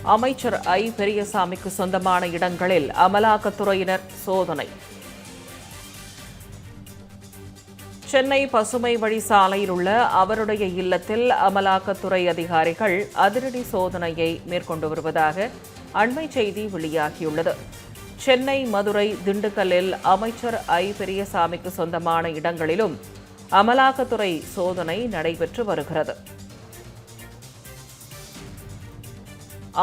அமைச்சர் ஐ பெரியசாமிக்கு சொந்தமான இடங்களில் அமலாக்கத்துறையினர் சோதனை. சென்னை பசுமை வழி சாலையில் உள்ள அவருடைய இல்லத்தில் அமலாக்கத்துறை அதிகாரிகள் அதிரடி சோதனையை மேற்கொண்டு வருவதாக அண்மை செய்தி வெளியாகியுள்ளது. சென்னை, மதுரை, திண்டுக்கல்லில் அமைச்சர் ஐ பெரியசாமிக்கு சொந்தமான இடங்களிலும் அமலாக்கத்துறை சோதனை நடைபெற்று வருகிறது.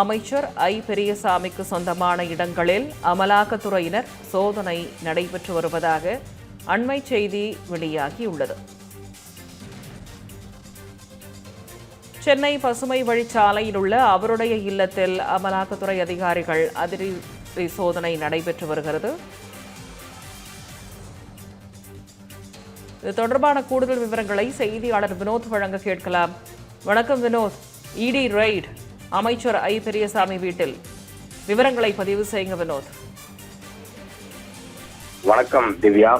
அமைச்சர் ஐ பெரியசாமிக்கு சொந்தமான இடங்களில் அமலாக்கத்துறையினர் சோதனை நடைபெற்று வருவதாக அண்மை செய்தி வெளியாகியுள்ளது. சென்னை பசுமை வழிச்சாலையில் உள்ள அவருடைய இல்லத்தில் அமலாக்கத்துறை அதிகாரிகள் அதிரடி சோதனை நடைபெற்று வருகிறது. இது தொடர்பான கூடுதல் விவரங்களை செய்தியாளர் வினோத் வழங்க கேட்கலாம். வணக்கம் வினோத். இடி ரெய்ட் அமைச்சர் ஐ பெரியசாமி வீட்டில் விவரங்களை பதிவு செய்யுங்க வினோத். வணக்கம் திவ்யா.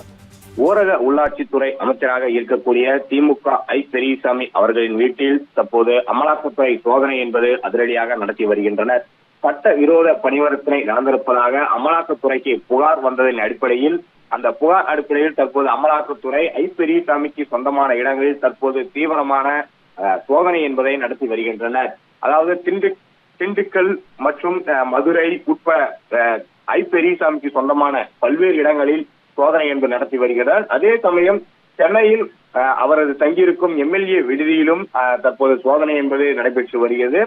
ஊரக உள்ளாட்சித்துறை அமைச்சராக இருக்கக்கூடிய திமுக ஐ பெரியசாமி அவர்களின் வீட்டில் தற்போது அமலாக்கத்துறை சோதனை என்பது அதிரடியாக நடத்தி வருகின்றனர். சட்ட விரோத பணிவர்த்தனை நடந்திருப்பதாக அமலாக்கத்துறைக்கு புகார் வந்ததன் அடிப்படையில் அந்த புகார் அடிப்படையில் தற்போது அமலாக்கத்துறை ஐ பெரியசாமிக்கு சொந்தமான இடங்களில் தற்போது தீவிரமான சோதனை என்பதை நடத்தி வருகின்றனர். அதாவது திண்டுக்கல் மற்றும் மதுரை உட்பட ஐ பெரியசாமிக்கு சொந்தமான பல்வேறு இடங்களில் சோதனை என்பது நடத்தி வருகிறார். அதே சமயம் சென்னையில் அவரது தங்கியிருக்கும் எம்எல்ஏ விடுதியிலும் தற்போது சோதனை என்பது நடைபெற்று வருகிறது.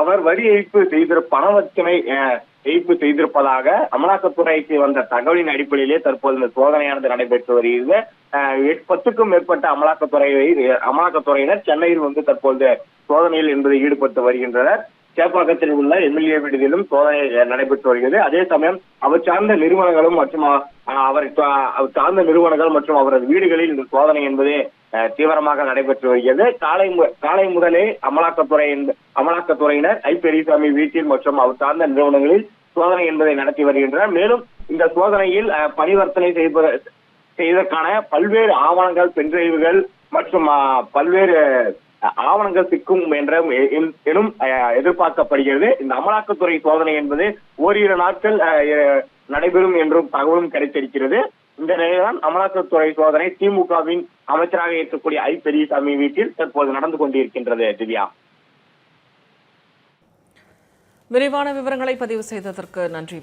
அவர் வரி ஏய்ப்பு பணவர்த்தனை ஏய்ப்பு செய்திருப்பதாக அமலாக்கத்துறைக்கு வந்த தகவலின் அடிப்படையிலே தற்போது இந்த சோதனையானது நடைபெற்று வருகிறது. 10க்கும் மேற்பட்ட அமலாக்கத்துறையினர் சென்னையில் தற்போது சோதனையில் என்பதை ஈடுபட்டு வருகின்றனர். சேப்பாக்கத்தில் உள்ள எம்எல்ஏ விடுதியிலும் சோதனை நடைபெற்று வருகிறது. அதே சமயம் அவர் சார்ந்த நிறுவனங்களும் மற்றும் சார்ந்த நிறுவனங்கள் மற்றும் அவரது வீடுகளில் இந்த சோதனை என்பது தீவிரமாக நடைபெற்று வருகிறது. காலை முதலே அமலாக்கத்துறையினர் ஐ பெரியசாமி வீட்டில் மற்றும் அவர் சார்ந்த நிறுவனங்களில் சோதனை என்பதை நடத்தி வருகின்றனர். மேலும் இந்த சோதனையில் பரிவர்த்தனை செய்வதற்கான பல்வேறு ஆவணங்கள், பென்டிரைவுகள் மற்றும் பல்வேறு ஆவணங்கள் சிக்கும் எனும் எதிர்பார்க்கப்படுகிறது. இந்த அமலாக்கத்துறை சோதனை என்பது ஓரிரு நாட்கள் நடைபெறும் என்றும் தகவலும் கிடைத்திருக்கிறது. இந்த நிலையில்தான் அமலாக்கத்துறை சோதனை திமுகவின் அமைச்சராக இருக்கக்கூடிய ஐ பெரியசாமி வீட்டில் தற்போது நடந்து கொண்டிருக்கின்றது. திவ்யா, விரிவான விவரங்களை பதிவு செய்ததற்கு நன்றி.